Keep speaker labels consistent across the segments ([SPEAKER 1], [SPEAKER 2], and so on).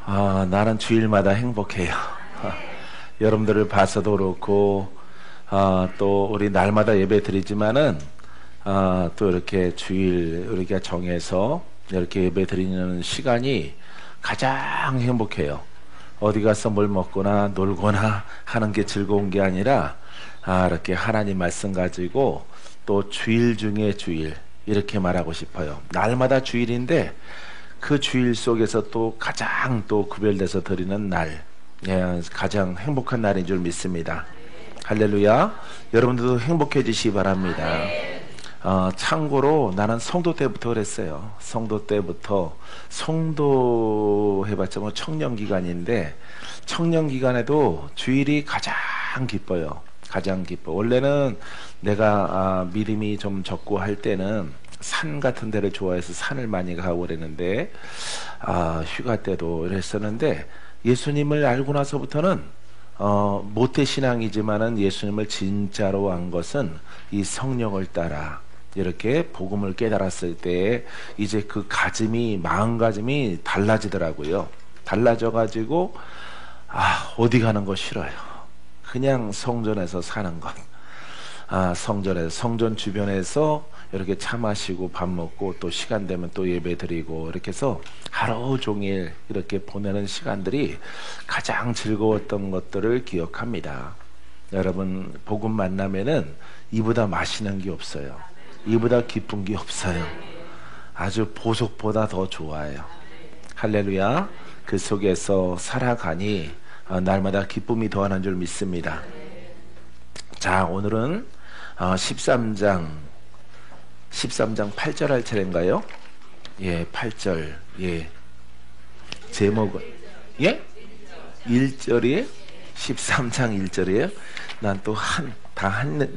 [SPEAKER 1] 나는 주일마다 행복해요. 여러분들을 봐서도 그렇고, 또 우리 날마다 예배 드리지만은, 또 이렇게 주일 우리가 정해서 이렇게 예배 드리는 시간이 가장 행복해요. 어디 가서 뭘 먹거나 놀거나 하는 게 즐거운 게 아니라, 이렇게 하나님 말씀 가지고 또 주일 중에 주일, 이렇게 말하고 싶어요. 날마다 주일인데, 그 주일 속에서 또 가장 또 구별돼서 드리는 날, 가장 행복한 날인 줄 믿습니다. 할렐루야. 여러분들도 행복해지시기 바랍니다. 참고로 나는 성도 때부터 그랬어요. 성도 때부터. 성도 해봤자 뭐 청년기간인데, 청년기간에도 주일이 가장 기뻐요. 가장 기뻐. 원래는 내가 믿음이 좀 적고 할 때는 산 같은 데를 좋아해서 산을 많이 가고 그랬는데, 휴가 때도 이랬었는데, 예수님을 알고 나서부터는 모태신앙이지만은 예수님을 진짜로 안 것은 이 성령을 따라 이렇게 복음을 깨달았을 때 이제 그 마음가짐이 달라지더라고요. 달라져가지고 어디 가는 거 싫어요. 그냥 성전에서 사는 것. 성전 주변에서 이렇게 차 마시고 밥 먹고 또 시간 되면 또 예배 드리고 이렇게 해서 하루 종일 이렇게 보내는 시간들이 가장 즐거웠던 것들을 기억합니다. 여러분, 복음 만나면은 이보다 맛있는 게 없어요. 이보다 기쁜 게 없어요. 아주 보석보다 더 좋아요. 할렐루야. 그 속에서 살아가니 날마다 기쁨이 더하는 줄 믿습니다. 자, 오늘은 13장 8절 할 차례인가요? 예, 8절. 예. 제목은 1절이에요? 13장 1절이에요? 난 또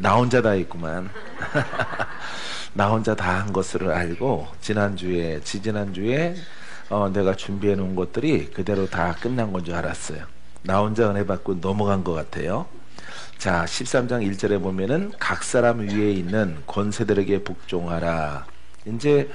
[SPEAKER 1] 나 혼자 다 했구만. 나 혼자 다 한 것을 알고 지지난주에 내가 준비해 놓은 것들이 그대로 다 끝난 건 줄 알았어요. 나 혼자 은혜 받고 넘어간 것 같아요. 자, 13장 1절에 보면은 각 사람 위에 있는 권세들에게 복종하라. 이제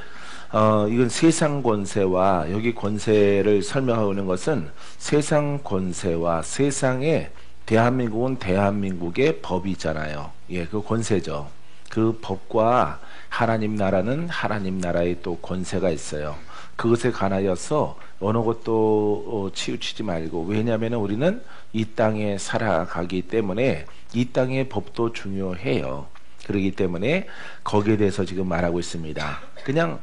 [SPEAKER 1] 이건 세상 권세와, 여기 권세를 설명하고 있는 것은 세상 권세와 세상의, 대한민국은 대한민국의 법이 있잖아요. 예, 그 권세죠. 그 법과 하나님 나라는 하나님 나라의 또 권세가 있어요. 그것에 관하여서 어느 것도 치우치지 말고, 왜냐하면 우리는 이 땅에 살아가기 때문에 이 땅의 법도 중요해요. 그렇기 때문에 거기에 대해서 지금 말하고 있습니다. 그냥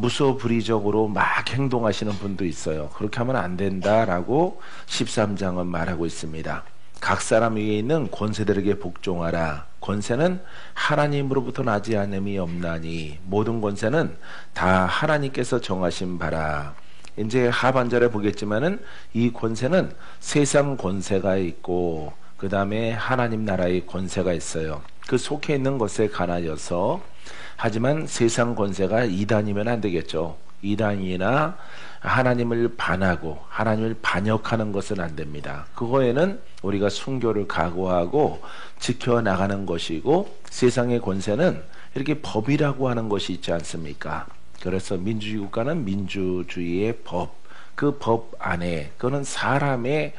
[SPEAKER 1] 무소불위적으로 막 행동하시는 분도 있어요. 그렇게 하면 안 된다라고 13장은 말하고 있습니다. 각 사람 위에 있는 권세들에게 복종하라. 권세는 하나님으로부터 나지 않음이 없나니 모든 권세는 다 하나님께서 정하신 바라. 이제 하반절에 보겠지만은 이 권세는 세상 권세가 있고 그 다음에 하나님 나라의 권세가 있어요. 그 속해 있는 것에 관하여서, 하지만 세상 권세가 이단이면 안 되겠죠. 이단이나 하나님을 반하고 하나님을 반역하는 것은 안 됩니다. 그거에는 우리가 순교를 각오하고 지켜나가는 것이고, 세상의 권세는 이렇게 법이라고 하는 것이 있지 않습니까? 그래서 민주주의 국가는 민주주의의 법, 그 법 안에, 그거는 사람의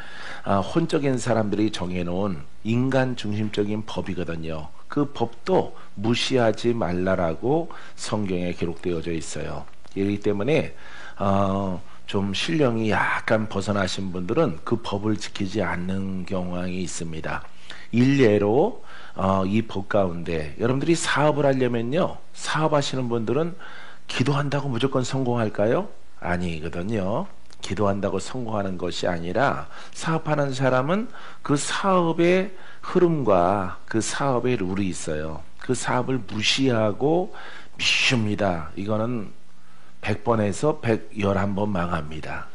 [SPEAKER 1] 혼적인 사람들이 정해놓은 인간 중심적인 법이거든요. 그 법도 무시하지 말라라고 성경에 기록되어져 있어요. 그렇기 때문에 좀 신령이 약간 벗어나신 분들은 그 법을 지키지 않는 경향이 있습니다. 일례로 이 법 가운데 여러분들이 사업을 하려면요, 사업하시는 분들은 기도한다고 무조건 성공할까요? 아니거든요. 기도한다고 성공하는 것이 아니라, 사업하는 사람은 그 사업의 흐름과 그 사업의 룰이 있어요. 그 사업을 무시하고 미쉽니다. 이거는 100번에서 111번 망합니다.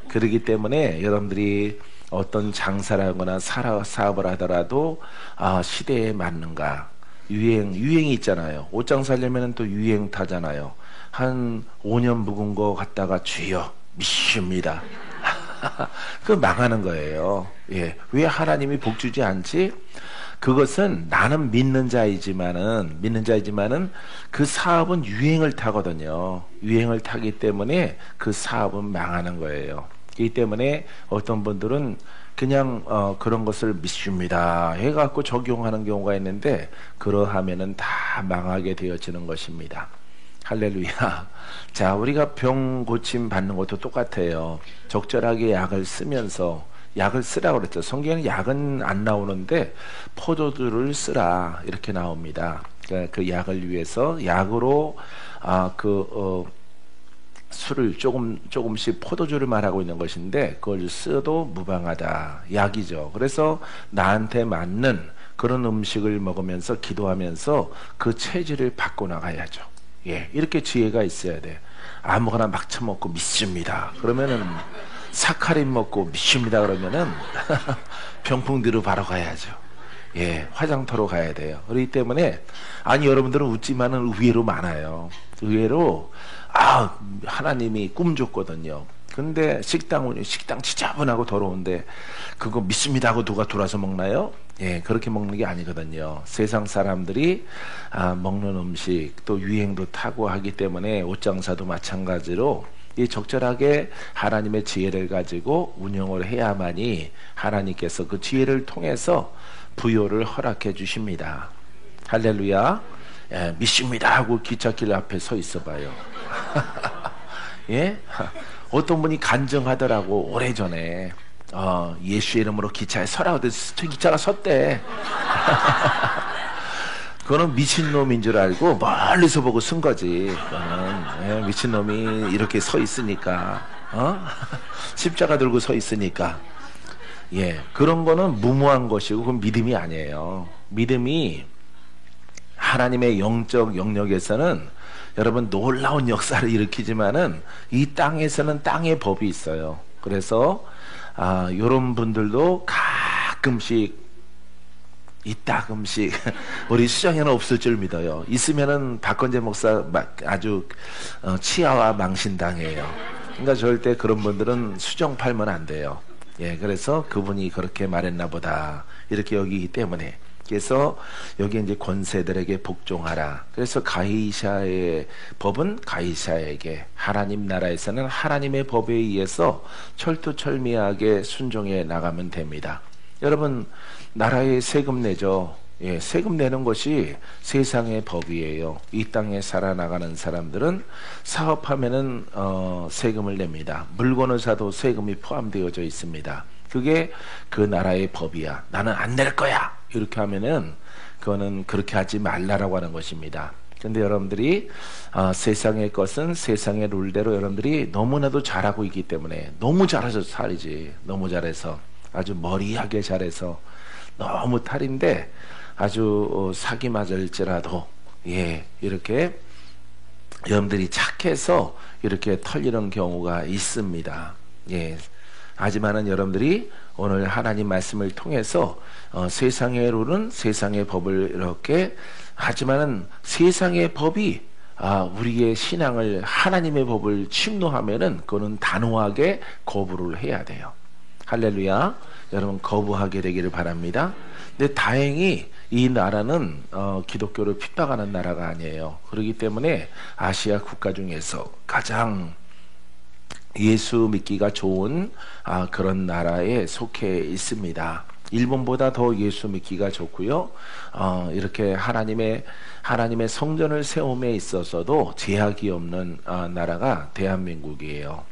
[SPEAKER 1] 그렇기 때문에 여러분들이 어떤 장사를 하거나 사업을 하더라도 시대에 맞는가, 유행이 있잖아요. 옷장 살려면 또 유행 타잖아요. 한 5년 묵은 거 갖다가 주여 미십니다. 그 망하는 거예요. 예. 왜 하나님이 복 주지 않지? 그것은 나는 믿는 자이지만은 그 사업은 유행을 타거든요. 유행을 타기 때문에 그 사업은 망하는 거예요. 이 때문에 어떤 분들은 그냥 그런 것을 믿습니다 해갖고 적용하는 경우가 있는데, 그러하면은 다 망하게 되어지는 것입니다. 할렐루야. 자, 우리가 병 고침 받는 것도 똑같아요. 적절하게 약을 쓰면서, 약을 쓰라고 그랬죠. 성경에는 약은 안 나오는데 포도주를 쓰라 이렇게 나옵니다. 그러니까 그 약을 위해서 약으로 술을 조금씩 포도주를 말하고 있는 것인데, 그걸 써도 무방하다. 약이죠. 그래서 나한테 맞는 그런 음식을 먹으면서 기도하면서 그 체질을 바꿔나가야죠. 예, 이렇게 지혜가 있어야 돼. 아무거나 막 처먹고 믿습니다 그러면은, 사카린 먹고 믿습니다 그러면은 병풍 뒤로 바로 가야죠. 예, 화장터로 가야 돼요. 그렇기 때문에, 아니, 여러분들은 웃지만은 의외로 많아요. 의외로, 하나님이 꿈 줬거든요. 근데 식당 지저분하고 더러운데, 그거 믿습니다 하고 누가 돌아서 먹나요? 예, 그렇게 먹는 게 아니거든요. 세상 사람들이 먹는 음식, 또 유행도 타고 하기 때문에, 옷장사도 마찬가지로 이 적절하게 하나님의 지혜를 가지고 운영을 해야만이 하나님께서 그 지혜를 통해서 부요를 허락해 주십니다. 할렐루야. 예, 믿습니다 하고 기찻길 앞에 서 있어 봐요. 예? 어떤 분이 간증하더라고. 오래전에 예수의 이름으로 기차에 서라고 해서 기차가 섰대. 그거는 미친놈인 줄 알고 멀리서 보고 쓴 거지. 그거는, 예, 미친놈이 이렇게 서 있으니까, 십자가 들고 서 있으니까. 예, 그런 거는 무모한 것이고, 그건 믿음이 아니에요. 믿음이 하나님의 영적 영역에서는 여러분 놀라운 역사를 일으키지만은, 이 땅에서는 땅의 법이 있어요. 그래서 이런 분들도 가끔씩 이따금씩 우리 시장에는 없을 줄 믿어요. 있으면은 박건재 목사 아주 치아와 망신당해요. 그러니까 절대 그런 분들은 수정 팔면 안 돼요. 예, 그래서 그분이 그렇게 말했나 보다 이렇게 여기기 때문에, 그래서 여기 이제 권세들에게 복종하라. 그래서 가이사의 법은 가이사에게, 하나님 나라에서는 하나님의 법에 의해서 철두철미하게 순종해 나가면 됩니다. 여러분, 나라에 세금 내죠. 예, 세금 내는 것이 세상의 법이에요. 이 땅에 살아나가는 사람들은 사업하면은 세금을 냅니다. 물건을 사도 세금이 포함되어져 있습니다. 그게 그 나라의 법이야. 나는 안 낼 거야. 이렇게 하면은 그거는 그렇게 하지 말라라고 하는 것입니다. 근데 여러분들이 세상의 것은 세상의 룰대로 여러분들이 너무나도 잘하고 있기 때문에, 너무 잘해서 살이지. 너무 잘해서, 아주 머리하게 잘해서 너무 탈인데 아주 사기 맞을지라도, 예, 이렇게 여러분들이 착해서 이렇게 털리는 경우가 있습니다. 예, 하지만은 여러분들이 오늘 하나님 말씀을 통해서 세상의 룰은 세상의 법을 이렇게 하지만은, 세상의 법이 우리의 신앙을, 하나님의 법을 침노하면은 그거는 단호하게 거부를 해야 돼요. 할렐루야. 여러분 거부하게 되기를 바랍니다. 근데 다행히 이 나라는 기독교를 핍박하는 나라가 아니에요. 그렇기 때문에 아시아 국가 중에서 가장 예수 믿기가 좋은 그런 나라에 속해 있습니다. 일본보다 더 예수 믿기가 좋고요. 이렇게 하나님의 성전을 세움에 있어서도 제약이 없는 나라가 대한민국이에요.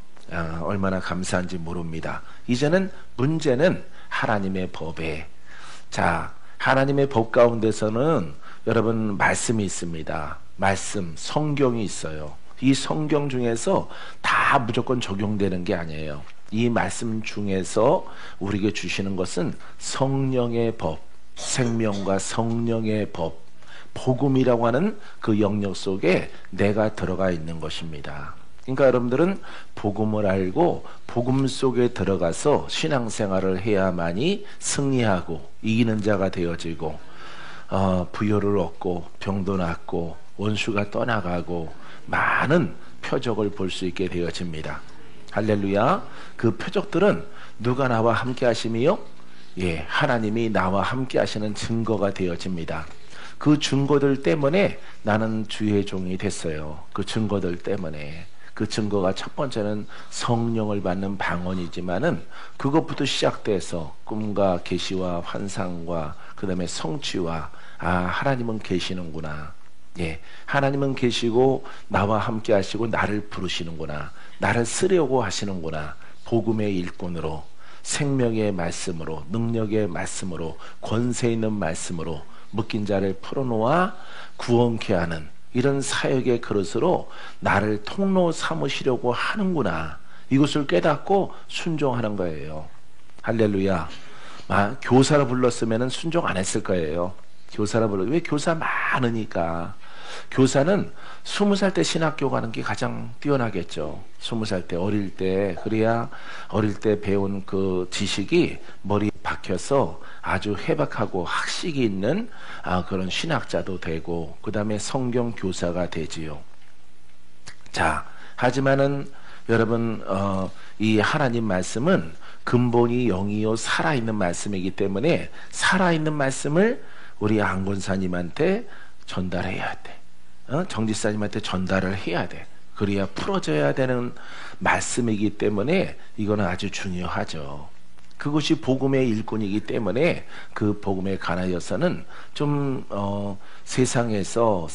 [SPEAKER 1] 얼마나 감사한지 모릅니다. 이제는 문제는 하나님의 법에, 자, 하나님의 법 가운데서는 여러분 말씀이 있습니다. 말씀, 성경이 있어요. 이 성경 중에서 다 무조건 적용되는 게 아니에요. 이 말씀 중에서 우리에게 주시는 것은 성령의 법, 생명과 성령의 법, 복음이라고 하는 그 영역 속에 내가 들어가 있는 것입니다. 그러니까 여러분들은 복음을 알고 복음 속에 들어가서 신앙생활을 해야만이 승리하고 이기는 자가 되어지고, 부요를 얻고 병도 낫고 원수가 떠나가고 많은 표적을 볼 수 있게 되어집니다. 할렐루야. 그 표적들은 누가 나와 함께 하심이요? 예, 하나님이 나와 함께 하시는 증거가 되어집니다. 그 증거들 때문에 나는 주의 종이 됐어요. 그 증거들 때문에. 그 증거가 첫 번째는 성령을 받는 방언이지만은 그것부터 시작돼서 꿈과 계시와 환상과 그 다음에 성취와 하나님은 계시는구나. 예, 하나님은 계시고 나와 함께 하시고 나를 부르시는구나. 나를 쓰려고 하시는구나. 복음의 일꾼으로, 생명의 말씀으로, 능력의 말씀으로, 권세 있는 말씀으로 묶인 자를 풀어놓아 구원케 하는 이런 사역의 그릇으로 나를 통로 삼으시려고 하는구나. 이것을 깨닫고 순종하는 거예요. 할렐루야. 교사를 불렀으면 순종 안 했을 거예요. 교사를 왜 교사 많으니까. 교사는 20살 때 신학교 가는 게 가장 뛰어나겠죠. 20살 때 어릴 때, 그래야 어릴 때 배운 그 지식이 머리에 박혀서 아주 해박하고 학식이 있는 그런 신학자도 되고, 그 다음에 성경 교사가 되지요. 자, 하지만은 여러분 이 하나님 말씀은 근본이 영이요 살아있는 말씀이기 때문에 살아있는 말씀을 우리 안권사님한테 전달해야 돼. 정지사님한테 전달을 해야 돼. 그래야 풀어져야 되는 말씀이기 때문에 이거는 아주 중요하죠. 그것이 복음의 일꾼이기 때문에 그 복음에 관하여서는 좀 세상에서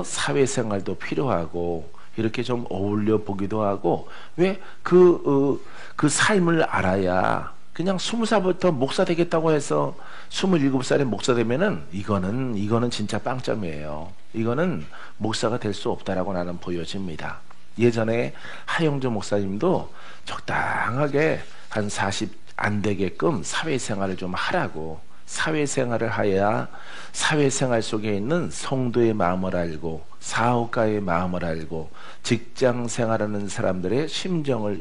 [SPEAKER 1] 사회생활도 필요하고 이렇게 좀 어울려 보기도 하고, 왜 그 삶을 알아야 그냥 20살부터 목사 되겠다고 해서 27살에 목사 되면은 이거는 진짜 빵점이에요. 이거는 목사가 될 수 없다라고 나는 보여집니다. 예전에 하영조 목사님도 적당하게 한 40 안 되게끔 사회생활을 좀 하라고, 사회생활을 해야 사회생활 속에 있는 성도의 마음을 알고 사업가의 마음을 알고 직장 생활하는 사람들의 심정을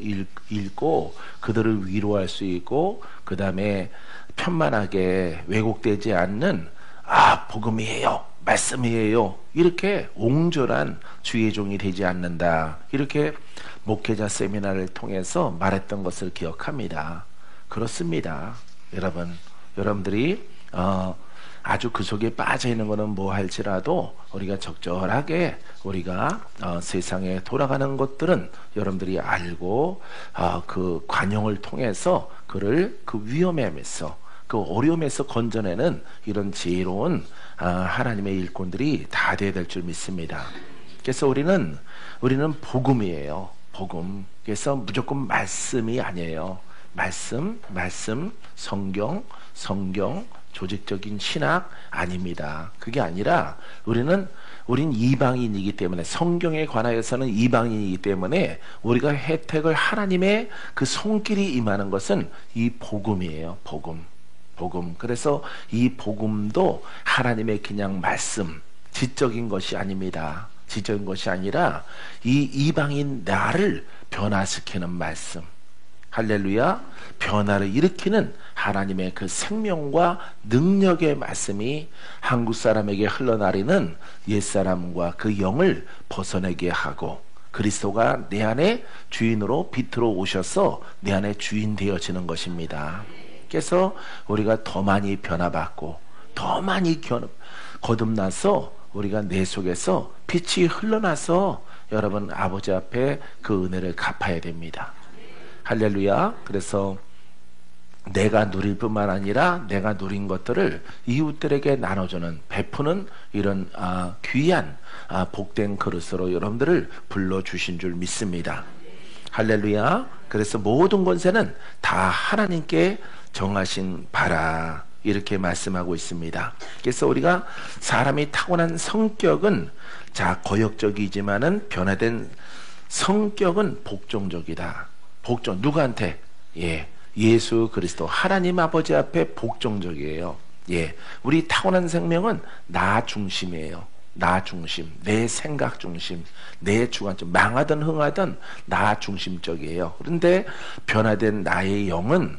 [SPEAKER 1] 읽고 그들을 위로할 수 있고, 그 다음에 편만하게 왜곡되지 않는 복음이에요, 말씀이에요, 이렇게 옹졸한 주의 종이 되지 않는다. 이렇게 목회자 세미나를 통해서 말했던 것을 기억합니다. 그렇습니다. 여러분들이 아주 그 속에 빠져 있는 것은 뭐 할지라도 우리가 적절하게 우리가 세상에 돌아가는 것들은 여러분들이 알고 그 관용을 통해서 그를 그 위험함에서 그 어려움에서 건져내는 이런 지혜로운 하나님의 일꾼들이 다 되어야 될 줄 믿습니다. 그래서 우리는 복음이에요. 복음. 그래서 무조건 말씀이 아니에요. 말씀, 성경, 조직적인 신학 아닙니다. 그게 아니라 우린 이방인이기 때문에, 성경에 관하여서는 이방인이기 때문에 우리가 혜택을, 하나님의 그 손길이 임하는 것은 이 복음이에요. 복음. 그래서 이 복음도 하나님의 그냥 말씀, 지적인 것이 아닙니다. 지적인 것이 아니라 이 이방인 나를 변화시키는 말씀. 할렐루야. 변화를 일으키는 하나님의 그 생명과 능력의 말씀이 한국 사람에게 흘러나리는 옛사람과 그 영을 벗어내게 하고, 그리스도가 내 안에 주인으로 빛으로 오셔서 내 안에 주인 되어지는 것입니다. 그래서 우리가 더 많이 변화받고 더 많이 거듭나서 우리가 내 속에서 빛이 흘러나서 여러분 아버지 앞에 그 은혜를 갚아야 됩니다. 할렐루야. 그래서 내가 누릴 뿐만 아니라 내가 누린 것들을 이웃들에게 나눠주는, 베푸는 이런 귀한 복된 그릇으로 여러분들을 불러주신 줄 믿습니다. 할렐루야. 그래서 모든 권세는 다 하나님께 정하신 바라, 이렇게 말씀하고 있습니다. 그래서 우리가 사람이 타고난 성격은 거역적이지만은 변화된 성격은 복종적이다. 복종, 누구한테? 예수 그리스도 하나님 아버지 앞에 복종적이에요. 우리 타고난 생명은 나 중심이에요. 나 중심, 내 생각 중심, 내 주관점, 망하든 흥하든 나 중심적이에요. 그런데 변화된 나의 영은,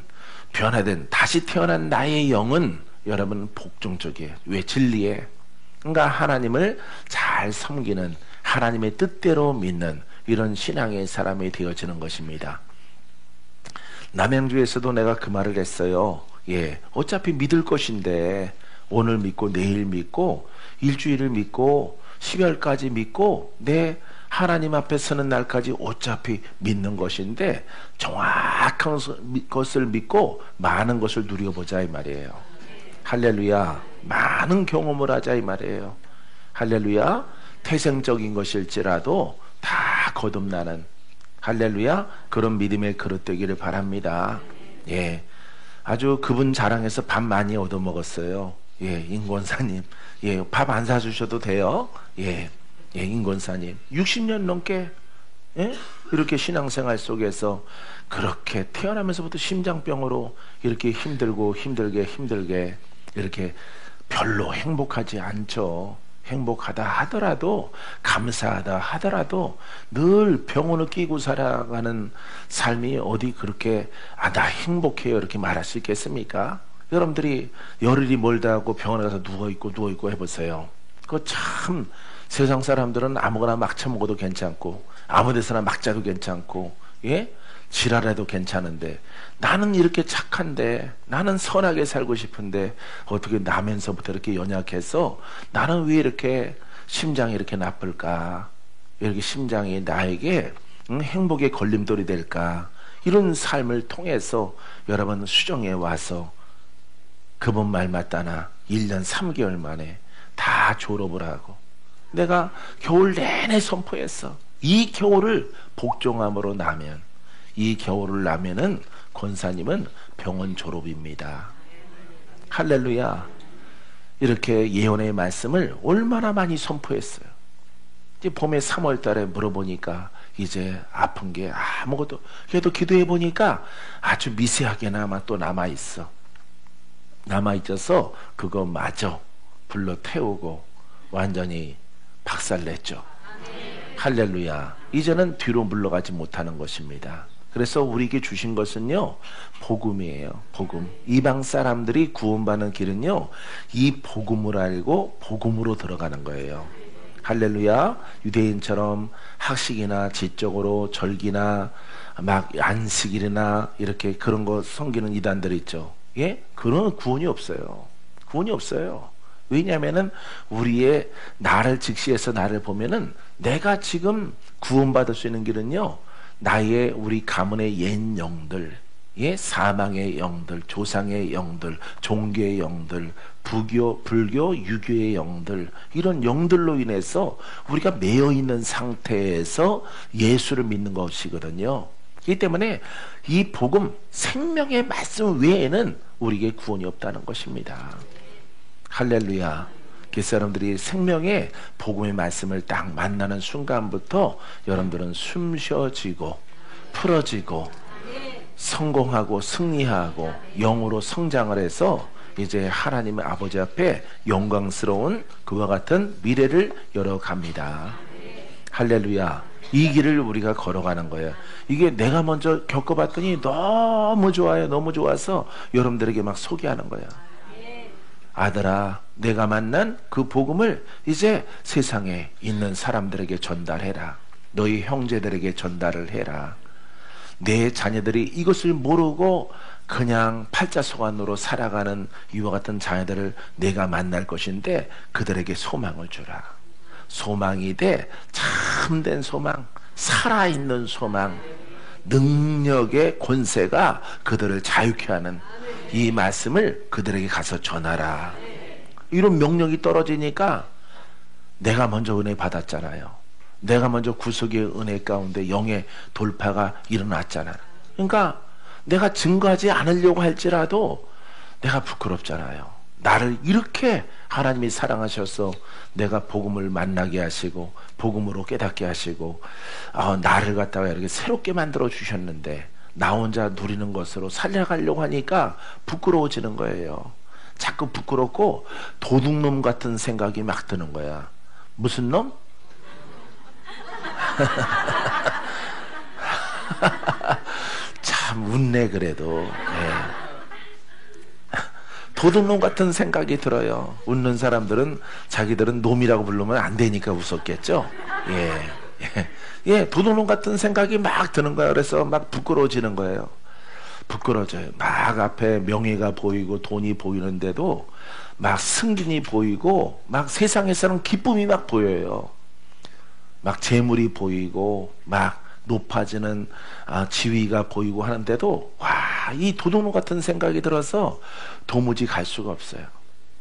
[SPEAKER 1] 다시 태어난 나의 영은 여러분 복종적이에요. 왜? 진리에. 그러니까 하나님을 잘 섬기는, 하나님의 뜻대로 믿는 이런 신앙의 사람이 되어지는 것입니다. 남양주에서도 내가 그 말을 했어요. 어차피 믿을 것인데 오늘 믿고 내일 믿고 일주일을 믿고 10월까지 믿고 내 하나님 앞에 서는 날까지 어차피 믿는 것인데 정확한 것을 믿고 많은 것을 누려보자 이 말이에요. 할렐루야. 많은 경험을 하자 이 말이에요. 할렐루야. 태생적인 것일지라도 다 거듭나는 할렐루야 그런 믿음의 그릇 되기를 바랍니다. 예, 아주 그분 자랑해서 밥 많이 얻어먹었어요. 예, 인권사님. 예, 밥 안 사주셔도 돼요. 예, 예, 인권사님 60년 넘게 예? 이렇게 신앙생활 속에서 그렇게 태어나면서부터 심장병으로 이렇게 힘들게 이렇게 별로 행복하지 않죠. 행복하다 하더라도 감사하다 하더라도 늘 병원을 끼고 살아가는 삶이 어디 그렇게 나 행복해요 이렇게 말할 수 있겠습니까? 여러분들이 열흘이 멀다 하고 병원에 가서 누워있고 해보세요. 그거 참 세상 사람들은 아무거나 막 처먹어도 괜찮고 아무 데서나 막 자도 괜찮고 예? 지랄해도 괜찮은데 나는 이렇게 착한데 나는 선하게 살고 싶은데 어떻게 나면서부터 이렇게 연약해서 나는 왜 이렇게 심장이 이렇게 나쁠까? 이렇게 심장이 나에게 행복의 걸림돌이 될까? 이런 삶을 통해서 여러분 수정에 와서 그분 말 맞다나 1년 3개월 만에 다 졸업을 하고 내가 겨울 내내 선포했어. 이 겨울을 복종함으로 나면 이 겨울을 나면은 권사님은 병원 졸업입니다. 할렐루야. 이렇게 예언의 말씀을 얼마나 많이 선포했어요. 이제 봄에 3월 달에 물어보니까 이제 아픈 게 아무것도 그래도 기도해 보니까 아주 미세하게나마 또 남아있어. 남아있어서 그거 마저 불러 태우고 완전히 박살냈죠. 할렐루야. 이제는 뒤로 물러가지 못하는 것입니다. 그래서 우리에게 주신 것은요 복음이에요. 복음. 이방 사람들이 구원받는 길은요 이 복음을 알고 복음으로 들어가는 거예요. 할렐루야. 유대인처럼 학식이나 지적으로 절기나 막 안식일이나 이렇게 그런 거 섬기는 이단들 있죠. 예? 그런 구원이 없어요. 구원이 없어요. 왜냐하면은 우리의 나를 직시해서 나를 보면은 내가 지금 구원받을 수 있는 길은요 나의 우리 가문의 옛 영들, 예? 사망의 영들, 조상의 영들, 종교의 영들, 불교, 유교의 영들 이런 영들로 인해서 우리가 매여 있는 상태에서 예수를 믿는 것이거든요. 그렇기 때문에 이 복음 생명의 말씀 외에는 우리에게 구원이 없다는 것입니다. 할렐루야. 그래서 여러분들이 생명의 복음의 말씀을 딱 만나는 순간부터 여러분들은 숨 쉬어지고 풀어지고 성공하고 승리하고 영으로 성장을 해서 이제 하나님의 아버지 앞에 영광스러운 그와 같은 미래를 열어갑니다. 할렐루야. 이 길을 우리가 걸어가는 거예요. 이게 내가 먼저 겪어봤더니 너무 좋아요. 너무 좋아서 여러분들에게 막 소개하는 거예요. 아들아, 내가 만난 그 복음을 이제 세상에 있는 사람들에게 전달해라. 너희 형제들에게 전달을 해라. 내 자녀들이 이것을 모르고 그냥 팔자소관으로 살아가는 이와 같은 자녀들을 내가 만날 것인데 그들에게 소망을 주라. 소망이 돼 참된 소망, 살아있는 소망, 능력의 권세가 그들을 자유케 하는 이 말씀을 그들에게 가서 전하라. 이런 명령이 떨어지니까 내가 먼저 은혜 받았잖아요. 내가 먼저 구속의 은혜 가운데 영의 돌파가 일어났잖아요. 그러니까 내가 증거하지 않으려고 할지라도 내가 부끄럽잖아요. 나를 이렇게 하나님이 사랑하셔서 내가 복음을 만나게 하시고 복음으로 깨닫게 하시고 나를 갖다가 이렇게 새롭게 만들어 주셨는데 나 혼자 누리는 것으로 살려가려고 하니까 부끄러워지는 거예요. 자꾸 부끄럽고 도둑놈 같은 생각이 막 드는 거야. 무슨 놈? 참 웃네 그래도. 예. 도둑놈 같은 생각이 들어요. 웃는 사람들은 자기들은 놈이라고 부르면 안 되니까 웃었겠죠. 예, 도둑놈 같은 생각이 막 드는 거예요. 그래서 막 부끄러워지는 거예요. 부끄러워져요. 막 앞에 명예가 보이고 돈이 보이는데도 막 승진이 보이고 막 세상에서는 기쁨이 막 보여요. 막 재물이 보이고 막 높아지는 지위가 보이고 하는데도 이 도둑놈 같은 생각이 들어서 도무지 갈 수가 없어요.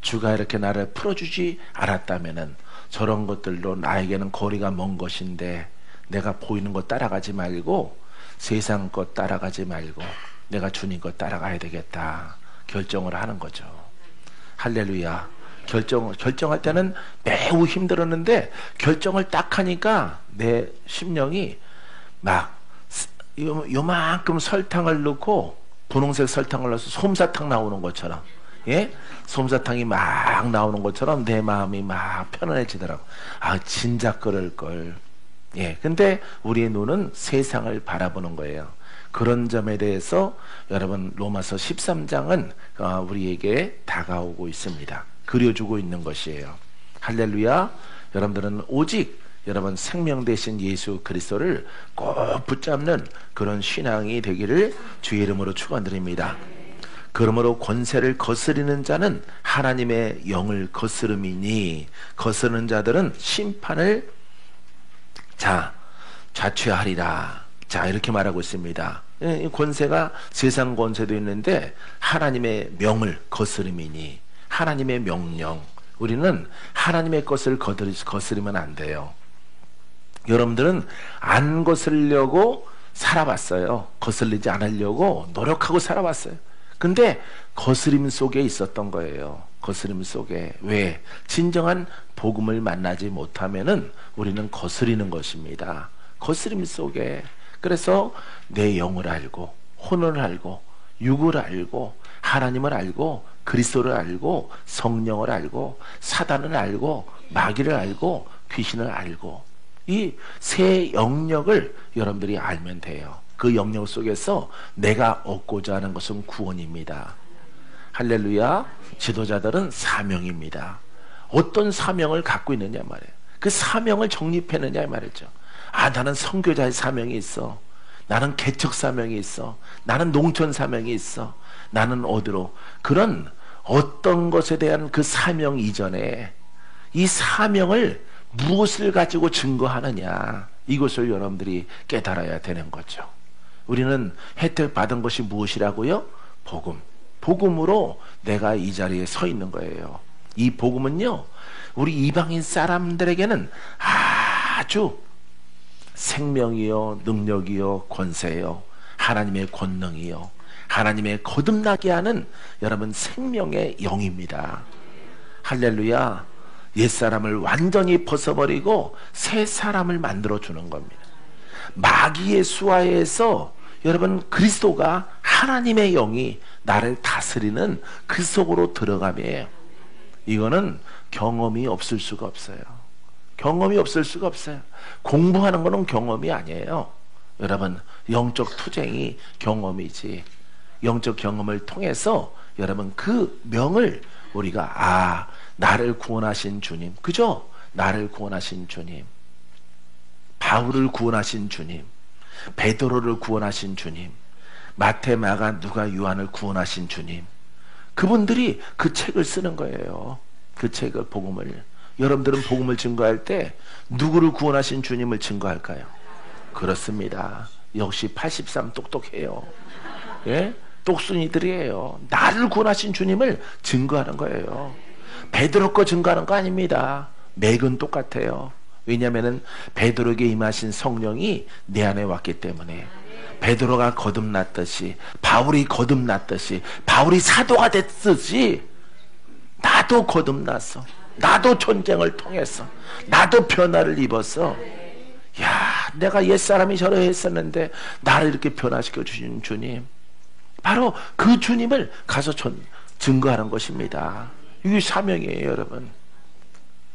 [SPEAKER 1] 주가 이렇게 나를 풀어주지 않았다면은 저런 것들로 나에게는 거리가 먼 것인데 내가 보이는 것 따라가지 말고 세상 것 따라가지 말고 내가 주님 것 따라가야 되겠다 결정을 하는 거죠. 할렐루야. 결정할 때는 매우 힘들었는데 결정을 딱 하니까 내 심령이 막 요만큼 설탕을 넣고 분홍색 설탕을 넣어서 솜사탕 나오는 것처럼, 예? 솜사탕이 막 나오는 것처럼 내 마음이 막 편안해지더라고. 진작 그럴 걸. 예. 근데 우리의 눈은 세상을 바라보는 거예요. 그런 점에 대해서 여러분 로마서 13장은 우리에게 다가오고 있습니다. 그려주고 있는 것이에요. 할렐루야. 여러분들은 오직 여러분 생명 되신 예수 그리스도를 꼭 붙잡는 그런 신앙이 되기를 주의 이름으로 축원드립니다. 그러므로 권세를 거스리는 자는 하나님의 영을 거스름이니 거스르는 자들은 심판을 자취하리라. 이렇게 말하고 있습니다. 권세가 세상 권세도 있는데 하나님의 명을 거스름이니 하나님의 명령. 우리는 하나님의 것을 거스르면 안 돼요. 여러분들은 안 거스르려고 살아봤어요. 거슬리지 않으려고 노력하고 살아봤어요. 근데 거스림 속에 있었던 거예요. 거스림 속에. 왜? 진정한 복음을 만나지 못하면은 우리는 거스리는 것입니다. 거스림 속에. 그래서 내 영을 알고 혼을 알고 육을 알고 하나님을 알고 그리스도를 알고 성령을 알고 사단을 알고 마귀를 알고 귀신을 알고 이 세 영역을 여러분들이 알면 돼요. 그 영역 속에서 내가 얻고자 하는 것은 구원입니다. 할렐루야. 지도자들은 사명입니다. 어떤 사명을 갖고 있느냐 말이에요. 그 사명을 정립했느냐 말이죠. 나는 선교자의 사명이 있어. 나는 개척 사명이 있어. 나는 농촌 사명이 있어. 나는 어디로. 그런 어떤 것에 대한 그 사명 이전에 이 사명을 무엇을 가지고 증거하느냐, 이것을 여러분들이 깨달아야 되는 거죠. 우리는 혜택 받은 것이 무엇이라고요? 복음. 복음으로 내가 이 자리에 서 있는 거예요. 이 복음은요, 우리 이방인 사람들에게는 아주 생명이요, 능력이요, 권세요, 하나님의 권능이요, 하나님의 거듭나게 하는 여러분 생명의 영입니다. 할렐루야. 옛사람을 완전히 벗어버리고 새 사람을 만들어주는 겁니다. 마귀의 수하에서 여러분 그리스도가 하나님의 영이 나를 다스리는 그 속으로 들어가며 이거는 경험이 없을 수가 없어요. 경험이 없을 수가 없어요. 공부하는 거는 경험이 아니에요. 여러분 영적 투쟁이 경험이지. 영적 경험을 통해서 여러분 그 명을 우리가 나를 구원하신 주님, 그죠? 나를 구원하신 주님, 바울을 구원하신 주님, 베드로를 구원하신 주님, 마태, 마가, 누가, 요한을 구원하신 주님, 그분들이 그 책을 쓰는 거예요. 그 책을, 복음을. 여러분들은 복음을 증거할 때 누구를 구원하신 주님을 증거할까요? 그렇습니다. 역시 83 똑똑해요. 예? 똑순이들이에요. 나를 구원하신 주님을 증거하는 거예요. 베드로 거 증거하는 거 아닙니다. 맥은 똑같아요. 왜냐하면 베드로에게 임하신 성령이 내 안에 왔기 때문에 베드로가 거듭났듯이 바울이 거듭났듯이 바울이 사도가 됐듯이 나도 거듭났어. 나도 전쟁을 통해서 나도 변화를 입었어. 내가 옛사람이 저러했었는데 나를 이렇게 변화시켜 주신 주님, 바로 그 주님을 가서 증거하는 것입니다. 이게 사명이에요, 여러분.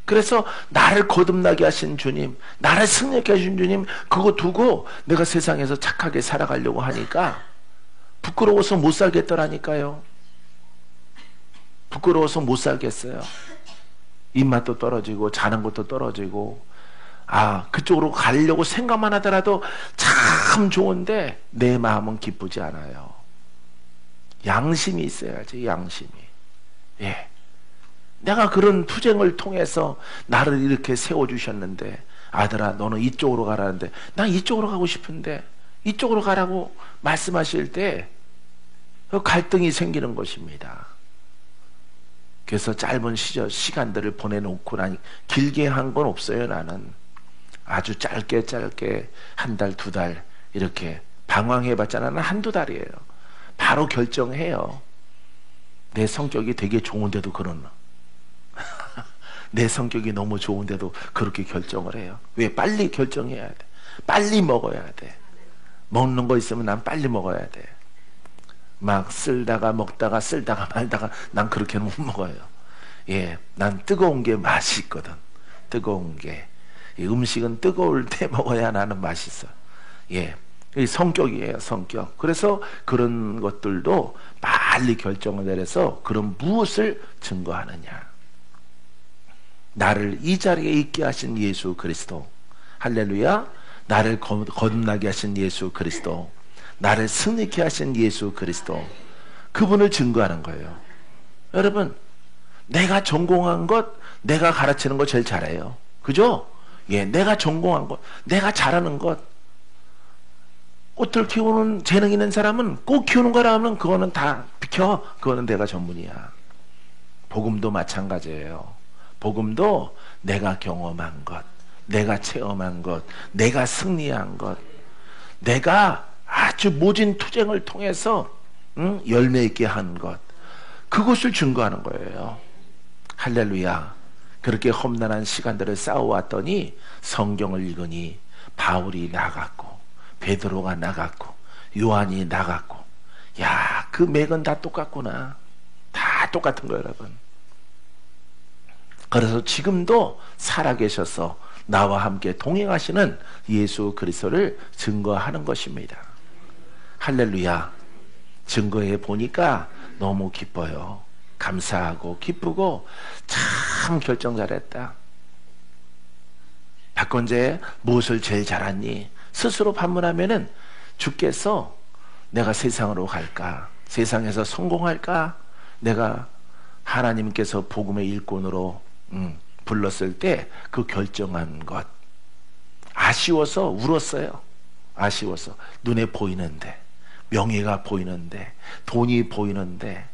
[SPEAKER 1] 그래서 나를 거듭나게 하신 주님, 나를 승리케 하신 주님, 그거 두고 내가 세상에서 착하게 살아가려고 하니까 부끄러워서 못 살겠더라니까요. 부끄러워서 못 살겠어요. 입맛도 떨어지고 자는 것도 떨어지고 그쪽으로 가려고 생각만 하더라도 참 좋은데 내 마음은 기쁘지 않아요. 양심이 있어야지. 양심이. 예. 내가 그런 투쟁을 통해서 나를 이렇게 세워주셨는데 아들아 너는 이쪽으로 가라는데 난 이쪽으로 가고 싶은데 이쪽으로 가라고 말씀하실 때 그 갈등이 생기는 것입니다. 그래서 짧은 시간들을 보내놓고 나니 길게 한 건 없어요. 나는 아주 짧게 한 달, 두 달 이렇게 방황해봤자 나는 한두 달이에요. 바로 결정해요. 내 성격이 되게 좋은데도 그런 내 성격이 너무 좋은데도 그렇게 결정을 해요. 왜? 빨리 결정해야 돼. 빨리 먹어야 돼. 먹는 거 있으면 난 빨리 먹어야 돼. 막 쓸다가 먹다가 쓸다가 말다가 난 그렇게는 못 먹어요. 예, 난 뜨거운 게 맛이 있거든. 뜨거운 게. 이 음식은 뜨거울 때 먹어야 나는 맛있어. 예, 이 성격이에요, 성격. 그래서 그런 것들도 빨리 결정을 내려서 그런 무엇을 증거하느냐. 나를 이 자리에 있게 하신 예수 그리스도. 할렐루야. 나를 거듭나게 하신 예수 그리스도. 나를 승리케 하신 예수 그리스도. 그분을 증거하는 거예요. 여러분, 내가 전공한 것, 내가 가르치는 거 제일 잘해요. 그죠? 예, 내가 전공한 것, 내가 잘하는 것. 꽃을 키우는 재능 있는 사람은 꽃 키우는 거라 하면 그거는 다 비켜. 그거는 내가 전문이야. 복음도 마찬가지예요. 복음도 내가 경험한 것, 내가 체험한 것, 내가 승리한 것, 내가 아주 모진 투쟁을 통해서 열매 있게 한 것, 그것을 증거하는 거예요. 할렐루야. 그렇게 험난한 시간들을 싸워왔더니 성경을 읽으니 바울이 나갔고 베드로가 나갔고 요한이 나갔고, 야, 그 맥은 다 똑같구나. 다 똑같은 거예요, 여러분. 그래서 지금도 살아계셔서 나와 함께 동행하시는 예수 그리스도를 증거하는 것입니다. 할렐루야. 증거해 보니까 너무 기뻐요. 감사하고 기쁘고 참 결정 잘했다. 박건재 무엇을 제일 잘하니? 스스로 반문하면은 주께서 내가 세상으로 갈까? 세상에서 성공할까? 내가 하나님께서 복음의 일꾼으로 불렀을 때 그 결정한 것, 아쉬워서 울었어요. 아쉬워서. 눈에 보이는데, 명예가 보이는데, 돈이 보이는데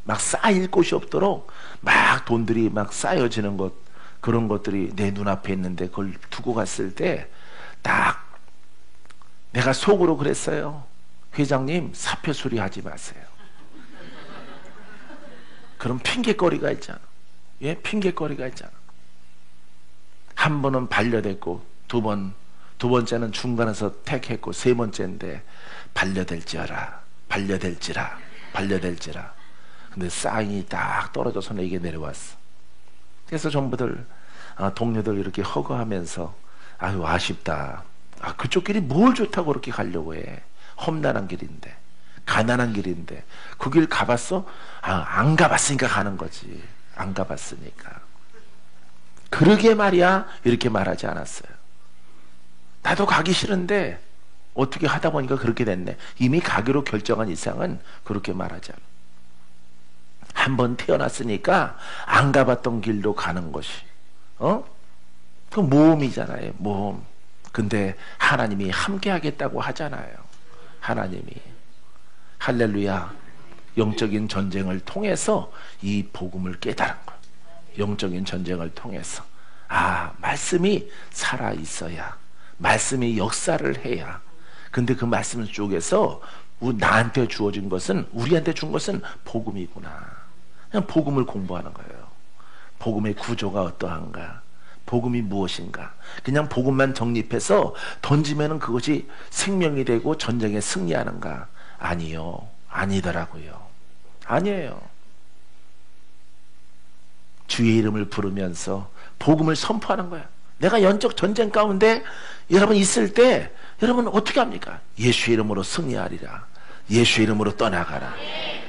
[SPEAKER 1] 막 쌓일 곳이 없도록 막 돈들이 막 쌓여지는 것, 그런 것들이 내 눈앞에 있는데 그걸 두고 갔을 때 딱 내가 속으로 그랬어요. 회장님, 사표 수리하지 마세요. 그런 핑계거리가 있잖아. 예, 핑계거리가 있잖아. 한 번은 반려됐고, 두 번째는 중간에서 택했고, 세 번째인데 반려될지어라, 반려될지라. 근데 사인이 딱 떨어져서 내게 내려왔어. 그래서 전부들 동료들 이렇게 허거하면서 아유 아쉽다. 그쪽 길이 뭘 좋다고 그렇게 가려고 해. 험난한 길인데, 가난한 길인데 그 길 가봤어? 안 가봤으니까 가는 거지. 안 가봤으니까. 그러게 말이야. 이렇게 말하지 않았어요. 나도 가기 싫은데 어떻게 하다 보니까 그렇게 됐네. 이미 가기로 결정한 이상은 그렇게 말하지 않아. 한번 태어났으니까 안 가봤던 길로 가는 것이 그 모험이잖아요. 모험. 근데 하나님이 함께 하겠다고 하잖아요. 하나님이. 할렐루야. 영적인 전쟁을 통해서 이 복음을 깨달은 거예요. 영적인 전쟁을 통해서 말씀이 살아있어야, 말씀이 역사를 해야. 근데 그 말씀 쪽에서 나한테 주어진 것은, 우리한테 준 것은 복음이구나. 그냥 복음을 공부하는 거예요. 복음의 구조가 어떠한가, 복음이 무엇인가. 그냥 복음만 정립해서 던지면은 그것이 생명이 되고 전쟁에 승리하는가? 아니요. 아니더라고요. 아니에요. 주의 이름을 부르면서 복음을 선포하는 거야. 내가 영적 전쟁 가운데 여러분 있을 때 여러분 어떻게 합니까? 예수의 이름으로 승리하리라. 예수의 이름으로 떠나가라.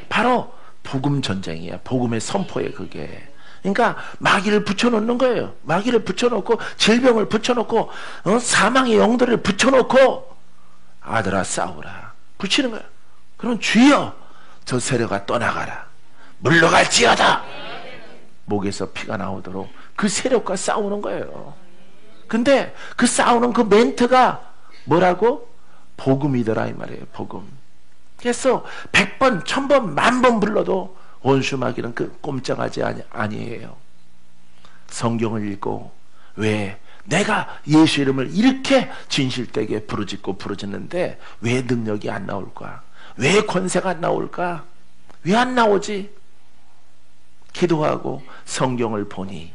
[SPEAKER 1] 바로 복음 전쟁이야. 복음의 선포에 그게. 그러니까 마귀를 붙여놓는 거예요. 마귀를 붙여놓고, 질병을 붙여놓고, 사망의 영들을 붙여놓고, 아들아 싸우라. 붙이는 거야. 그럼 주여 저 세력아 떠나가라. 물러갈지어다. 목에서 피가 나오도록 그 세력과 싸우는 거예요. 근데 그 싸우는 그 멘트가 뭐라고? 복음이더라 이 말이에요. 복음. 그래서 100번, 1000번, 10,000번 불러도 원수 마귀는 그 꼼짝하지 아니에요. 성경을 읽고 왜 내가 예수 이름을 이렇게 진실되게 부르짖고 부르짖는데 왜 능력이 안 나올까? 왜 권세가 안 나올까? 왜 안 나오지? 기도하고 성경을 보니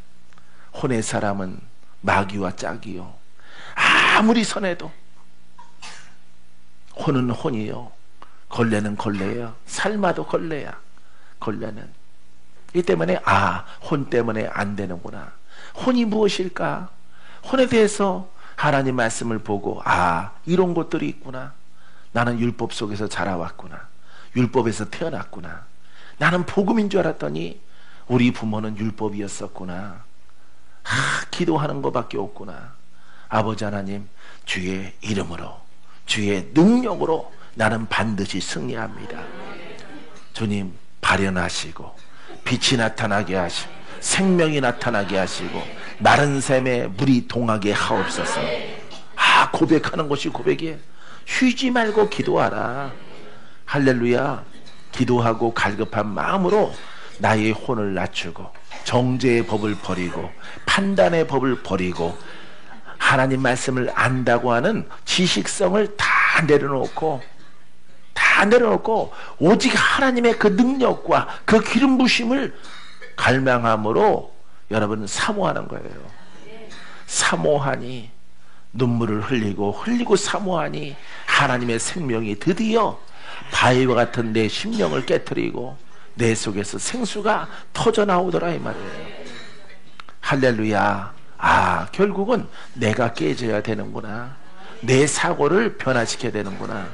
[SPEAKER 1] 혼의 사람은 마귀와 짝이요 아무리 선해도 혼은 혼이요 걸레는 걸레야. 삶아도 걸레야. 걸레는 이 때문에 혼 때문에 안 되는구나. 혼이 무엇일까? 혼에 대해서 하나님 말씀을 보고 이런 것들이 있구나. 나는 율법 속에서 자라왔구나. 율법에서 태어났구나. 나는 복음인 줄 알았더니 우리 부모는 율법이었었구나. 기도하는 것밖에 없구나. 아버지 하나님, 주의 이름으로, 주의 능력으로 나는 반드시 승리합니다. 주님 발현하시고 빛이 나타나게 하시고 생명이 나타나게 하시고 마른 샘에 물이 동하게 하옵소서. 고백하는 것이 고백이에요. 쉬지 말고 기도하라. 할렐루야. 기도하고 갈급한 마음으로 나의 혼을 낮추고 정죄의 법을 버리고 판단의 법을 버리고 하나님 말씀을 안다고 하는 지식성을 다 내려놓고 오직 하나님의 그 능력과 그 기름 부심을 갈망함으로 여러분 사모하는 거예요. 사모하니 눈물을 흘리고 사모하니 하나님의 생명이 드디어 바위와 같은 내 심령을 깨트리고 내 속에서 생수가 터져 나오더라 이 말이에요. 할렐루야. 결국은 내가 깨져야 되는구나. 내 사고를 변화시켜야 되는구나.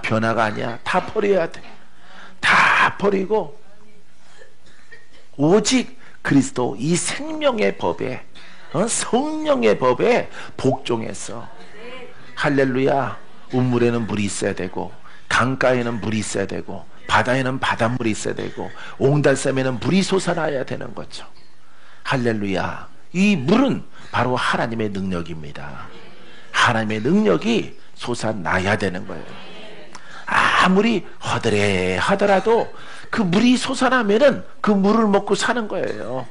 [SPEAKER 1] 변화가 아니야. 다 버려야 돼. 다 버리고 오직 그리스도 이 생명의 법에 성령의 법에 복종해서 할렐루야. 우물에는 물이 있어야 되고 강가에는 물이 있어야 되고 바다에는 바닷물이 있어야 되고 옹달샘에는 물이 솟아나야 되는 거죠. 할렐루야. 이 물은 바로 하나님의 능력입니다. 하나님의 능력이 솟아나야 되는 거예요. 아무리 허드레하더라도 그 물이 솟아나면은 그 물을 먹고 사는 거예요.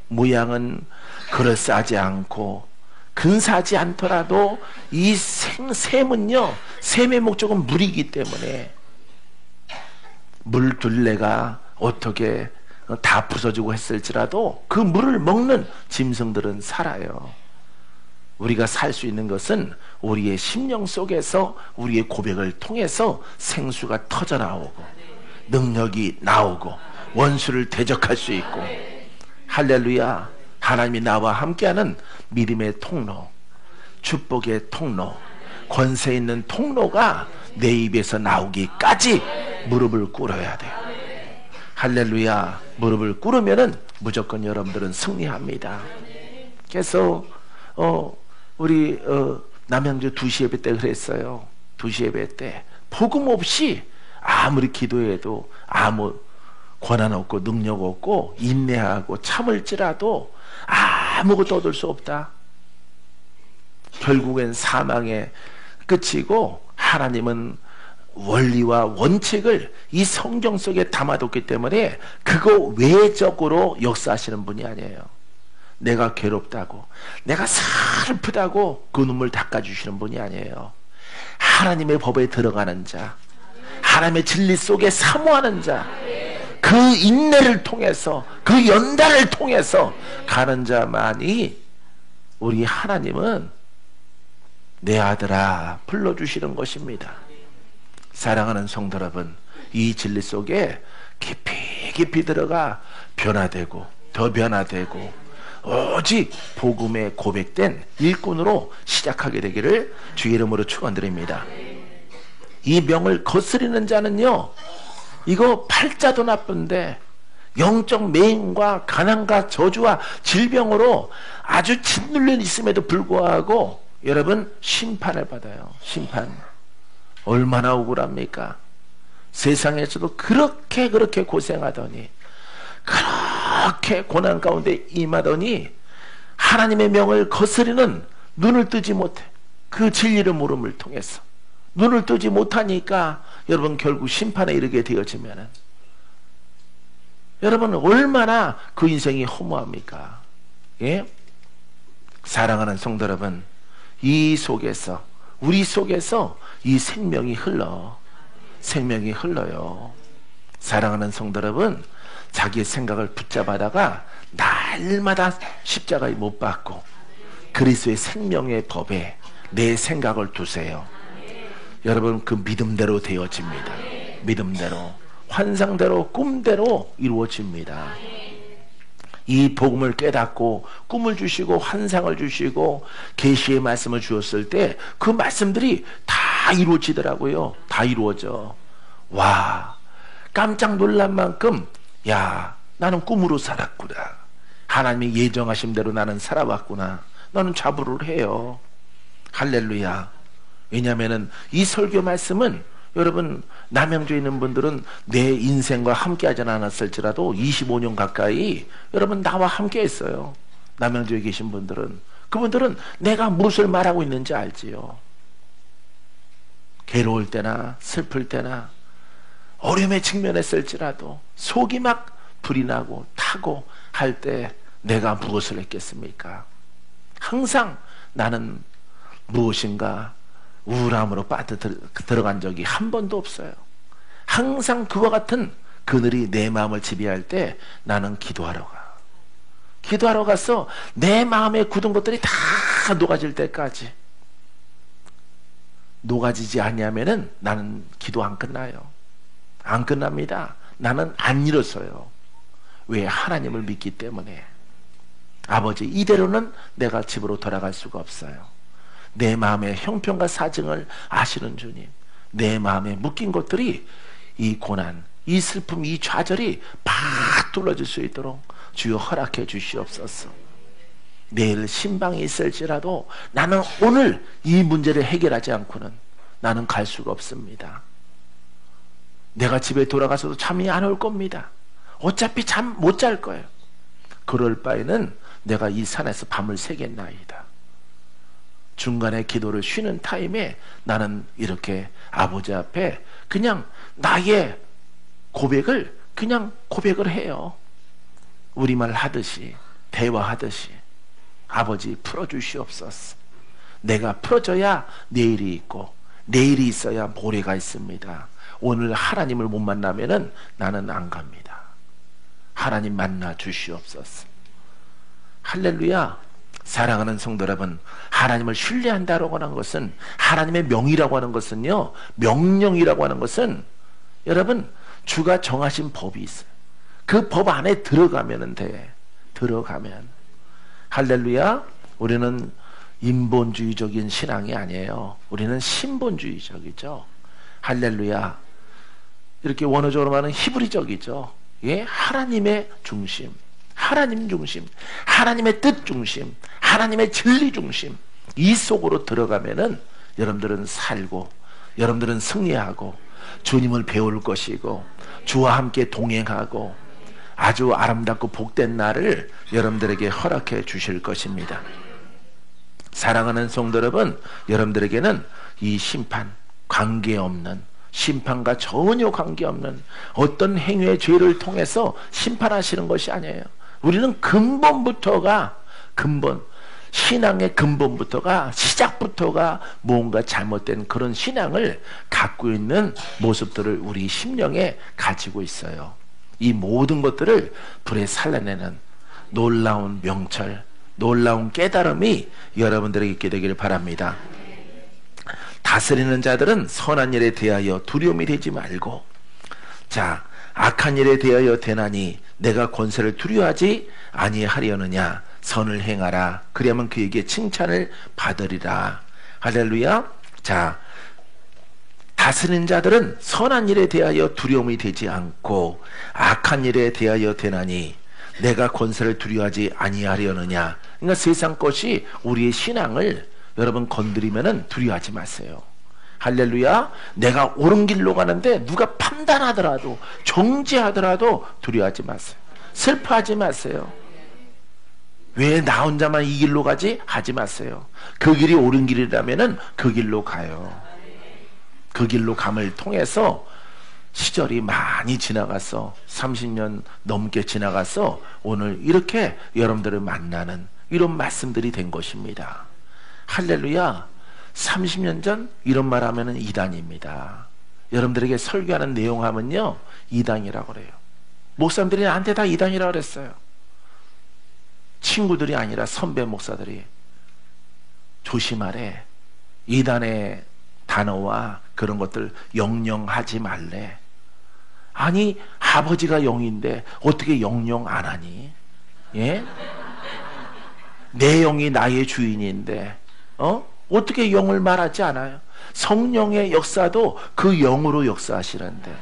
[SPEAKER 1] 모양은 그럴싸하지 않고 근사하지 않더라도 이 샘은요, 샘의 목적은 물이기 때문에 물 둘레가 어떻게 다 부서지고 했을지라도 그 물을 먹는 짐승들은 살아요. 우리가 살 수 있는 것은 우리의 심령 속에서 우리의 고백을 통해서 생수가 터져 나오고 능력이 나오고 원수를 대적할 수 있고 할렐루야. 하나님이 나와 함께하는 믿음의 통로, 축복의 통로, 권세 있는 통로가 내 입에서 나오기까지 무릎을 꿇어야 돼요. 할렐루야. 무릎을 꿇으면은 무조건 여러분들은 승리합니다. 그래서 우리 남양주 2시 예배 때 그랬어요. 2시 예배 때 복음 없이 아무리 기도해도 아무 권한 없고 능력 없고 인내하고 참을지라도 아무것도 얻을 수 없다. 결국엔 사망의 끝이고 하나님은 원리와 원칙을 이 성경 속에 담아뒀기 때문에 그거 외적으로 역사하시는 분이 아니에요. 내가 괴롭다고 내가 슬프다고 그 눈물 닦아주시는 분이 아니에요. 하나님의 법에 들어가는 자, 하나님의 진리 속에 사모하는 자, 그 인내를 통해서 그 연단을 통해서 가는 자만이 우리 하나님은 내 아들아 불러주시는 것입니다. 사랑하는 성도 여러분, 이 진리 속에 깊이 들어가 변화되고 더 변화되고 오직 복음에 고백된 일꾼으로 시작하게 되기를 주의 이름으로 축원드립니다. 이 병을 거스리는 자는요, 이거 팔자도 나쁜데 영적 매임과 가난과 저주와 질병으로 아주 짓눌려 있음에도 불구하고 여러분 심판을 받아요. 심판. 얼마나 억울합니까? 세상에서도 그렇게 고생하더니 그렇게 고난 가운데 임하더니 하나님의 명을 거스리는 눈을 뜨지 못해. 그 진리를 모름을 통해서 눈을 뜨지 못하니까 여러분 결국 심판에 이르게 되어지면은 여러분 얼마나 그 인생이 허무합니까? 예? 사랑하는 성도 여러분, 이 속에서 우리 속에서 이 생명이 흘러요. 사랑하는 성도 여러분, 자기의 생각을 붙잡아다가 날마다 십자가에 못 박고 그리스도의 생명의 법에 내 생각을 두세요. 여러분 그 믿음대로 되어집니다. 믿음대로, 환상대로, 꿈대로 이루어집니다. 이 복음을 깨닫고 꿈을 주시고 환상을 주시고 계시의 말씀을 주었을 때 그 말씀들이 다 이루어지더라고요. 다 이루어져. 와, 깜짝 놀란 만큼 야, 나는 꿈으로 살았구나. 하나님이 예정하신 대로 나는 살아왔구나. 나는 자부를 해요. 할렐루야. 왜냐하면 이 설교 말씀은 여러분 남양주에 있는 분들은 내 인생과 함께 하지 않았을지라도 25년 가까이 여러분 나와 함께 했어요. 남양주에 계신 분들은 그분들은 내가 무엇을 말하고 있는지 알지요. 괴로울 때나 슬플 때나 어려움에 직면했을지라도 속이 막 불이 나고 타고 할 때 내가 무엇을 했겠습니까? 항상 나는 무엇인가 우울함으로 빠져들어간 적이 한 번도 없어요. 항상 그와 같은 그늘이 내 마음을 지배할 때 나는 기도하러 가서 내 마음에 굳은 것들이 다 녹아질 때까지, 녹아지지 않냐면은 나는 기도 안 끝나요. 안 끝납니다. 나는 안 일어서요. 왜? 하나님을 믿기 때문에. 아버지, 이대로는 내가 집으로 돌아갈 수가 없어요. 내 마음의 형편과 사정을 아시는 주님, 내 마음에 묶인 것들이 이 고난, 이 슬픔, 이 좌절이 팍 뚫어질 수 있도록 주여 허락해 주시옵소서. 내일 신방이 있을지라도 나는 오늘 이 문제를 해결하지 않고는 나는 갈 수가 없습니다. 내가 집에 돌아가서도 잠이 안 올 겁니다. 어차피 잠 못 잘 거예요. 그럴 바에는 내가 이 산에서 밤을 새겠나이다. 중간에 기도를 쉬는 타임에 나는 이렇게 아버지 앞에 그냥 나의 고백을 그냥 고백을 해요. 우리말 하듯이, 대화하듯이. 아버지 풀어주시옵소서. 내가 풀어줘야 내일이 있고 내일이 있어야 모레가 있습니다. 오늘 하나님을 못 만나면은 나는 안 갑니다. 하나님 만나 주시옵소서. 할렐루야. 사랑하는 성도 여러분, 하나님을 신뢰한다라고 하는 것은, 하나님의 명이라고 하는 것은요, 명령이라고 하는 것은 여러분 주가 정하신 법이 있어요. 그 법 안에 들어가면 돼. 들어가면. 할렐루야. 우리는 인본주의적인 신앙이 아니에요. 우리는 신본주의적이죠. 할렐루야. 이렇게 원어적으로 말하는 히브리적이죠. 예? 하나님의 중심, 하나님 중심, 하나님의 뜻 중심, 하나님의 진리 중심, 이 속으로 들어가면은 여러분들은 살고, 여러분들은 승리하고, 주님을 배울 것이고, 주와 함께 동행하고, 아주 아름답고 복된 날을 여러분들에게 허락해 주실 것입니다. 사랑하는 성도 여러분, 여러분들에게는 이 심판, 관계없는, 심판과 전혀 관계없는 어떤 행위의 죄를 통해서 심판하시는 것이 아니에요. 우리는 근본부터가, 신앙의 근본부터가, 시작부터가 뭔가 잘못된 그런 신앙을 갖고 있는 모습들을 우리 심령에 가지고 있어요. 이 모든 것들을 불에 살려내는 놀라운 명철, 놀라운 깨달음이 여러분들에게 있게 되기를 바랍니다. 다스리는 자들은 선한 일에 대하여 두려움이 되지 말고, 자, 악한 일에 대하여 대나니 내가 권세를 두려워하지 아니하려느냐. 선을 행하라. 그리하면 그에게 칭찬을 받으리라. 할렐루야. 자, 다스리는 자들은 선한 일에 대하여 두려움이 되지 않고 악한 일에 대하여 대나니 내가 권세를 두려워하지 아니하려느냐. 그러니까 세상 것이 우리의 신앙을 여러분 건드리면은 두려워하지 마세요. 할렐루야. 내가 옳은 길로 가는데 누가 판단하더라도, 정죄하더라도 두려워하지 마세요. 슬퍼하지 마세요. 왜 나 혼자만 이 길로 가지? 하지 마세요. 그 길이 옳은 길이라면은 그 길로 가요. 그 길로 감을 통해서 시절이 많이 지나가서 30년 넘게 지나가서 오늘 이렇게 여러분들을 만나는 이런 말씀들이 된 것입니다. 할렐루야. 30년 전 이런 말 하면은 이단입니다. 여러분들에게 설교하는 내용 하면요 이단이라고 그래요. 목사님들이 나한테 다 이단이라고 그랬어요. 친구들이 아니라 선배 목사들이 조심하래. 이단의 단어와 그런 것들 영영하지 말래. 아니 아버지가 영인데 어떻게 영영 안 하니? 예? 내 영이 나의 주인인데 어떻게 영을 말하지 않아요? 성령의 역사도 그 영으로 역사하시는데,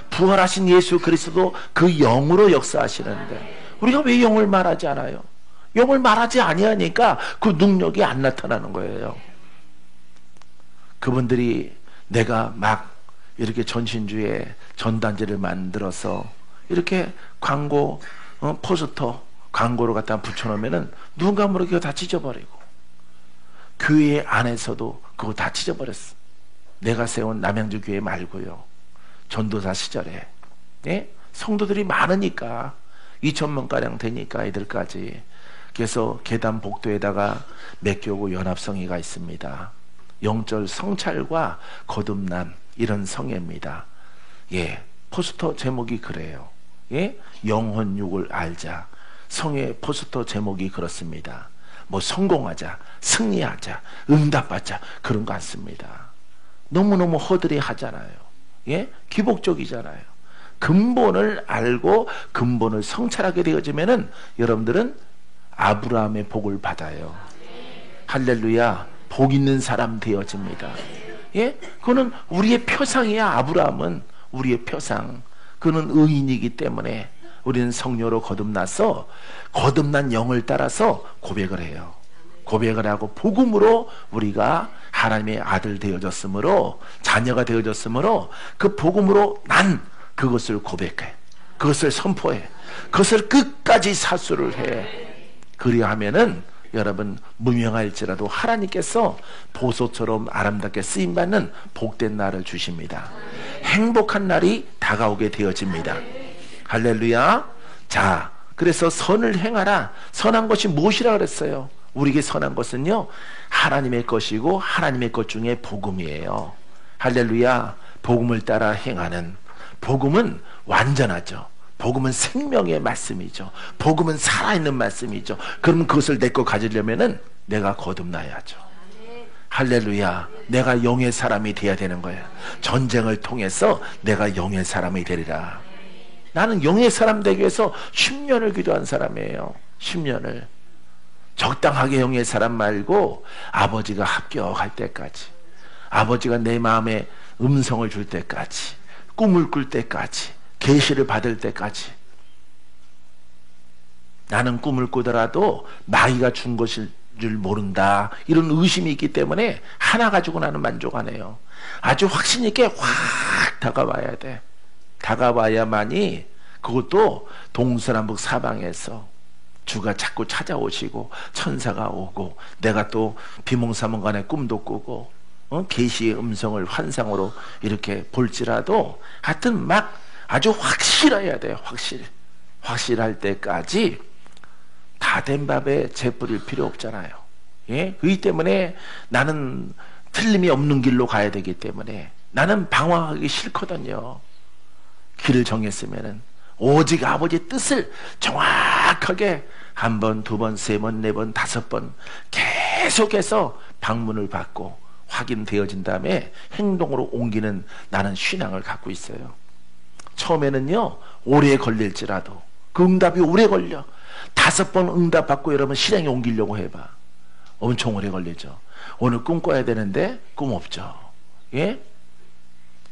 [SPEAKER 1] 부활하신 예수 그리스도도 그 영으로 역사하시는데 우리가 왜 영을 말하지 않아요? 영을 말하지 아니하니까 그 능력이 안 나타나는 거예요. 그분들이 내가 막 이렇게 전신주에 전단지를 만들어서 이렇게 광고 포스터 광고를 갖다 붙여놓으면은 누군가 모르게 다 찢어버리고, 교회 안에서도 그거 다 찢어버렸어. 내가 세운 남양주 교회 말고요, 전도사 시절에 성도들이 많으니까 2,000명가량 되니까 애들까지. 그래서 계단 복도에다가 맥교구 연합성회가 있습니다. 영절 성찰과 거듭남 이런 성회입니다. 포스터 제목이 그래요. 영혼육을 알자. 성회 포스터 제목이 그렇습니다. 뭐 성공하자, 승리하자, 응답받자 그런 거 안 씁니다. 너무너무 허들이 하잖아요. 기복적이잖아요. 근본을 알고 근본을 성찰하게 되어지면은 여러분들은 아브라함의 복을 받아요. 할렐루야. 복 있는 사람 되어집니다. 그거는 우리의 표상이야. 아브라함은 우리의 표상. 그는 의인이기 때문에 우리는 성령으로 거듭나서 거듭난 영을 따라서 고백을 해요. 고백을 하고 복음으로 우리가 하나님의 아들 되어졌으므로, 자녀가 되어졌으므로 그 복음으로 난 그것을 고백해, 그것을 선포해, 그것을 끝까지 사수를 해. 그리하면은 여러분 무명할지라도 하나님께서 보소처럼 아름답게 쓰임받는 복된 날을 주십니다. 행복한 날이 다가오게 되어집니다. 할렐루야. 자, 그래서 선을 행하라. 선한 것이 무엇이라 그랬어요? 우리에게 선한 것은요 하나님의 것이고 하나님의 것 중에 복음이에요. 할렐루야. 복음을 따라 행하는, 복음은 완전하죠. 복음은 생명의 말씀이죠. 복음은 살아있는 말씀이죠. 그러면 그것을 내 거 가지려면은 내가 거듭나야죠. 할렐루야. 내가 영의 사람이 돼야 되는 거야. 전쟁을 통해서 내가 영의 사람이 되리라. 나는 영의 사람 되기 위해서 10년을 기도한 사람이에요. 10년을. 적당하게 영의 사람 말고 아버지가 합격할 때까지, 아버지가 내 마음에 음성을 줄 때까지, 꿈을 꿀 때까지, 계시를 받을 때까지. 나는 꿈을 꾸더라도 마귀가 준 것일 줄 모른다, 이런 의심이 있기 때문에 하나 가지고 나는 만족 안 해요. 아주 확신 있게 확 다가와야 돼. 다가와야만이, 그것도 동서남북 사방에서 주가 자꾸 찾아오시고 천사가 오고 내가 또 비몽사몽간에 꿈도 꾸고 계시의 음성을 환상으로 이렇게 볼지라도 하여튼 막 아주 확실해야 돼요. 확실할 때까지 다 된 밥에 재 뿌릴 필요 없잖아요. 그렇기 때문에 나는 틀림이 없는 길로 가야 되기 때문에 나는 방황하기 싫거든요. 길을 정했으면은 오직 아버지의 뜻을 정확하게 한 번, 두 번, 세 번, 네 번, 다섯 번 계속해서 방문을 받고 확인되어진 다음에 행동으로 옮기는 나는 신앙을 갖고 있어요. 처음에는요 오래 걸릴지라도 그 응답이 오래 걸려. 5번 응답받고 여러분 실행에 옮기려고 해봐. 엄청 오래 걸리죠. 오늘 꿈 꿔야 되는데 꿈 없죠.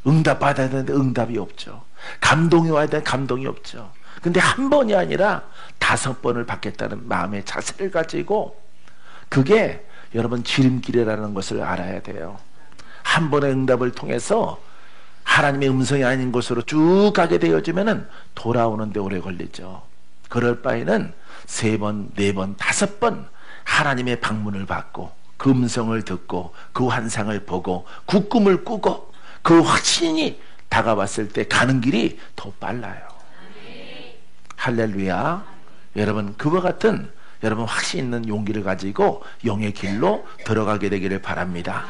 [SPEAKER 1] 응답 받아야 되는데 응답이 없죠. 감동이 와야 되는데 감동이 없죠. 근데 한 번이 아니라 5번을 받겠다는 마음의 자세를 가지고, 그게 여러분 지름길이라는 것을 알아야 돼요. 한 번의 응답을 통해서 하나님의 음성이 아닌 곳으로 쭉 가게 되어지면은 돌아오는데 오래 걸리죠. 그럴 바에는 3번, 4번, 5번 하나님의 방문을 받고 그 음성을 듣고 그 환상을 보고 그 꿈을 꾸고 그 확신이 다가왔을 때 가는 길이 더 빨라요. 할렐루야. 여러분, 그와 같은 여러분 확신 있는 용기를 가지고 영의 길로 들어가게 되기를 바랍니다.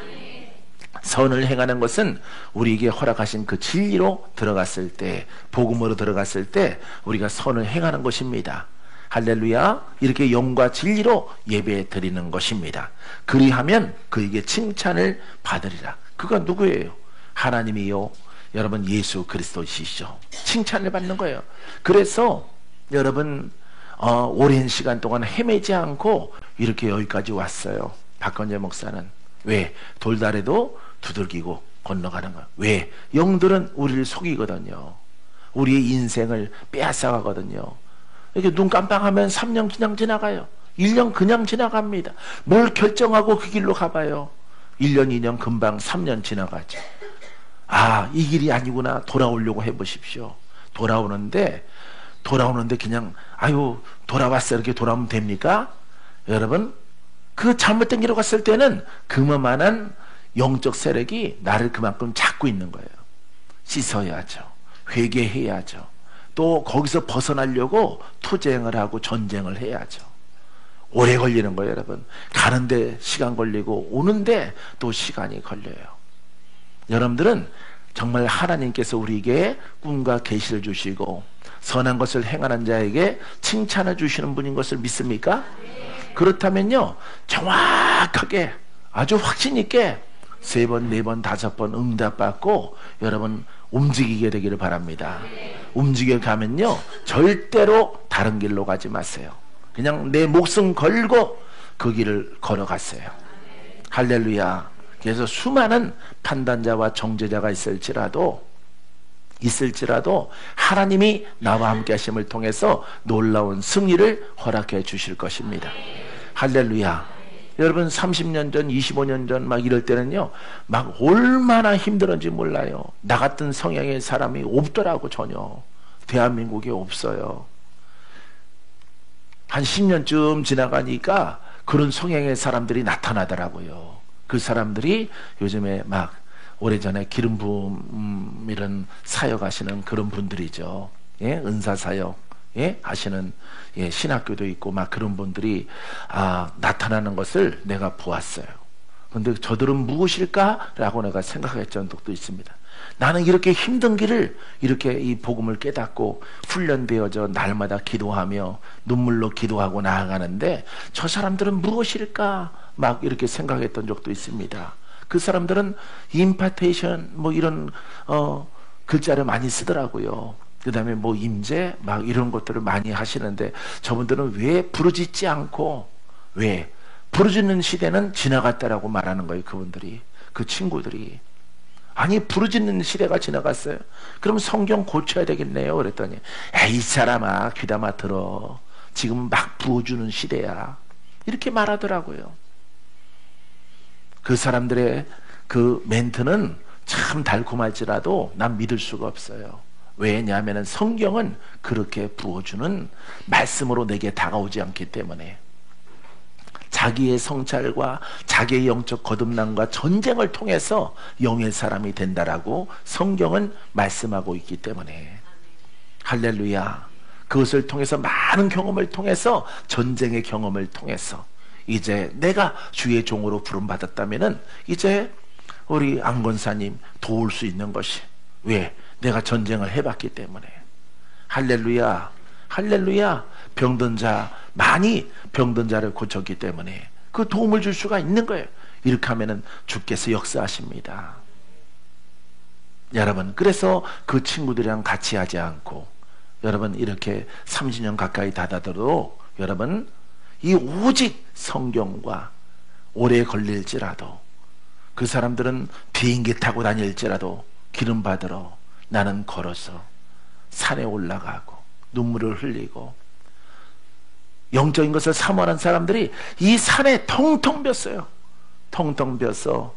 [SPEAKER 1] 선을 행하는 것은 우리에게 허락하신 그 진리로 들어갔을 때, 복음으로 들어갔을 때 우리가 선을 행하는 것입니다. 할렐루야. 이렇게 영과 진리로 예배 드리는 것입니다. 그리하면 그에게 칭찬을 받으리라. 그가 누구예요? 하나님이요, 여러분 예수 그리스도시죠. 칭찬을 받는 거예요. 그래서 여러분 오랜 시간 동안 헤매지 않고 이렇게 여기까지 왔어요. 박건재 목사는. 왜? 돌다리도 두들기고 건너가는 거예요. 왜? 영들은 우리를 속이거든요. 우리의 인생을 빼앗아가거든요. 이렇게 눈 깜빡하면 3년 그냥 지나가요. 1년 그냥 지나갑니다. 뭘 결정하고 그 길로 가봐요. 1년, 2년 금방 3년 지나가죠. 아, 이 길이 아니구나. 돌아오려고 해보십시오. 돌아오는데 그냥 아유 돌아왔어 이렇게 돌아오면 됩니까? 여러분, 그 잘못된 길로 갔을 때는 그만한 영적 세력이 나를 그만큼 잡고 있는 거예요. 씻어야죠. 회개해야죠. 또 거기서 벗어나려고 투쟁을 하고 전쟁을 해야죠. 오래 걸리는 거예요, 여러분. 가는데 시간 걸리고 오는데 또 시간이 걸려요. 여러분들은 정말 하나님께서 우리에게 꿈과 계시를 주시고 선한 것을 행하는 자에게 칭찬을 주시는 분인 것을 믿습니까? 그렇다면요, 정확하게 아주 확신 있게 3번, 4번, 5번 응답받고 여러분 움직이게 되기를 바랍니다. 움직여 가면요, 절대로 다른 길로 가지 마세요. 그냥 내 목숨 걸고 그 길을 걸어갔어요. 할렐루야. 그래서 수많은 판단자와 정죄자가 있을지라도 하나님이 나와 함께 하심을 통해서 놀라운 승리를 허락해 주실 것입니다. 할렐루야. 여러분 30년 전 25년 전 막 이럴 때는요, 막 얼마나 힘들었는지 몰라요. 나 같은 성향의 사람이 없더라고. 전혀 대한민국에 없어요. 한 10년쯤 지나가니까 그런 성향의 사람들이 나타나더라고요. 그 사람들이 요즘에 막 오래전에 기름 부음 이런 사역하시는 그런 분들이죠. 예? 은사 사역 하시는 신학교도 있고 막 그런 분들이 나타나는 것을 내가 보았어요. 근데 저들은 무엇일까라고 내가 생각했던 적도 있습니다. 나는 이렇게 힘든 길을 이렇게 이 복음을 깨닫고 훈련되어져 날마다 기도하며 눈물로 기도하고 나아가는데 저 사람들은 무엇일까 막 이렇게 생각했던 적도 있습니다. 그 사람들은 임파테이션 뭐 이런 글자를 많이 쓰더라고요. 그 다음에 뭐 임재 막 이런 것들을 많이 하시는데 저분들은 왜 부르짖지 않고, 왜 부르짖는 시대는 지나갔다라고 말하는 거예요. 그분들이, 그 친구들이. 아니 부르짖는 시대가 지나갔어요. 그럼 성경 고쳐야 되겠네요. 그랬더니 에이 사람아 귀담아 들어, 지금 막 부어주는 시대야, 이렇게 말하더라고요. 그 사람들의 그 멘트는 참 달콤할지라도 난 믿을 수가 없어요. 왜냐하면 성경은 그렇게 부어주는 말씀으로 내게 다가오지 않기 때문에, 자기의 성찰과 자기의 영적 거듭남과 전쟁을 통해서 영의 사람이 된다라고 성경은 말씀하고 있기 때문에, 할렐루야. 그것을 통해서 많은 경험을 통해서, 전쟁의 경험을 통해서 이제 내가 주의 종으로 부름받았다면은 이제 우리 안건사님 도울 수 있는 것이, 왜? 내가 전쟁을 해봤기 때문에. 할렐루야. 할렐루야. 병든 자, 많이 병든 자를 고쳤기 때문에 그 도움을 줄 수가 있는 거예요. 이렇게 하면은 주께서 역사하십니다. 여러분, 그래서 그 친구들이랑 같이 하지 않고, 여러분 이렇게 30년 가까이 다다더라도 여러분 이 오직 성경과 오래 걸릴지라도, 그 사람들은 비행기 타고 다닐지라도 기름 받으러 나는 걸어서 산에 올라가고 눈물을 흘리고 영적인 것을 사모하는 사람들이 이 산에 텅텅 볐어요. 텅텅 벼서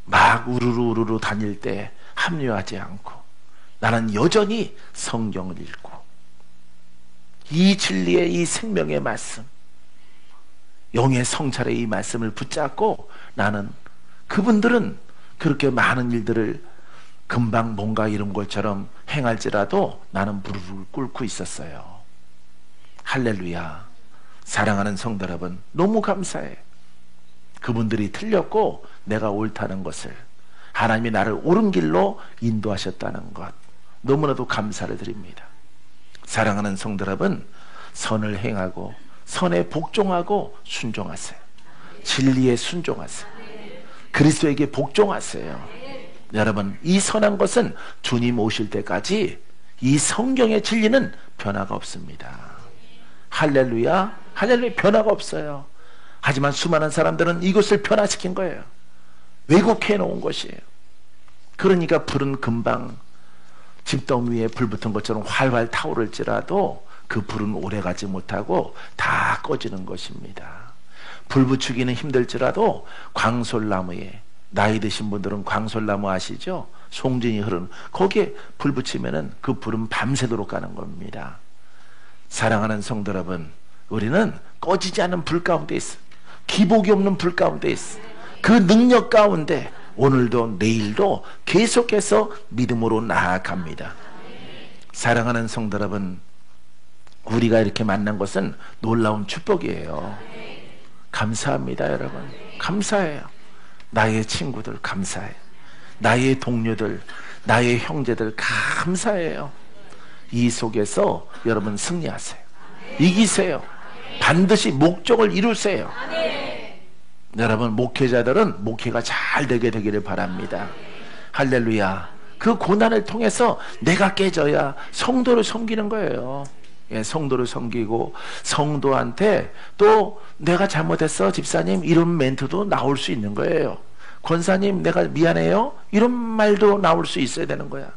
[SPEAKER 1] 막 우르르 다닐 때 합류하지 않고 나는 여전히 성경을 읽고 이 진리의 이 생명의 말씀, 영의 성찰의 이 말씀을 붙잡고 나는 그분들은 그렇게 많은 일들을 금방 뭔가 이런 것처럼 행할지라도 나는 무릎을 꿇고 있었어요. 할렐루야. 사랑하는 성도 여러분, 너무 감사해. 그분들이 틀렸고 내가 옳다는 것을, 하나님이 나를 옳은 길로 인도하셨다는 것, 너무나도 감사를 드립니다. 사랑하는 성도 여러분, 선을 행하고 선에 복종하고 순종하세요. 진리에 순종하세요. 그리스도에게 복종하세요. 여러분, 이 선한 것은 주님 오실 때까지 이 성경의 진리는 변화가 없습니다. 할렐루야. 할렐루야. 변화가 없어요. 하지만 수많은 사람들은 이것을 변화시킨 거예요. 왜곡해 놓은 것이에요. 그러니까 불은 금방 집동 위에 불 붙은 것처럼 활활 타오를지라도 그 불은 오래가지 못하고 다 꺼지는 것입니다. 불 붙이기는 힘들지라도 광솔나무에, 나이 드신 분들은 광솔나무 아시죠? 송진이 흐르는 거기에 불 붙이면은 그 불은 밤새도록 가는 겁니다. 사랑하는 성도 여러분, 우리는 꺼지지 않는 불 가운데 있어. 기복이 없는 불 가운데 있어. 그 능력 가운데 오늘도 내일도 계속해서 믿음으로 나아갑니다. 사랑하는 성도 여러분, 우리가 이렇게 만난 것은 놀라운 축복이에요. 감사합니다. 여러분, 감사해요. 나의 친구들 감사해요. 나의 동료들, 나의 형제들 감사해요. 이 속에서 여러분 승리하세요. 이기세요. 반드시 목적을 이루세요. 여러분, 목회자들은 목회가 잘 되게 되기를 바랍니다. 할렐루야. 그 고난을 통해서 내가 깨져야 성도를 섬기는 거예요. 예, 성도를 섬기고 성도한테 또 내가 잘못했어 집사님 이런 멘트도 나올 수 있는 거예요. 권사님 내가 미안해요 이런 말도 나올 수 있어야 되는 거야.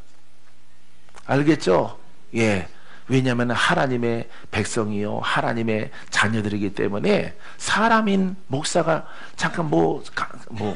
[SPEAKER 1] 알겠죠? 예. 왜냐하면 하나님의 백성이요 하나님의 자녀들이기 때문에 사람인 목사가 잠깐 뭐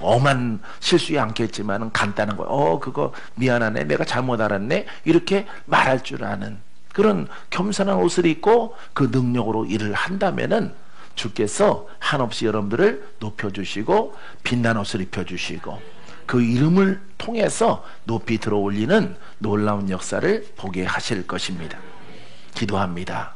[SPEAKER 1] 엄한 실수에 않겠지만 간단한 거 그거 미안하네 내가 잘못 알았네 이렇게 말할 줄 아는 그런 겸손한 옷을 입고 그 능력으로 일을 한다면은 주께서 한없이 여러분들을 높여주시고 빛난 옷을 입혀주시고 그 이름을 통해서 높이 들어 올리는 놀라운 역사를 보게 하실 것입니다. 기도합니다.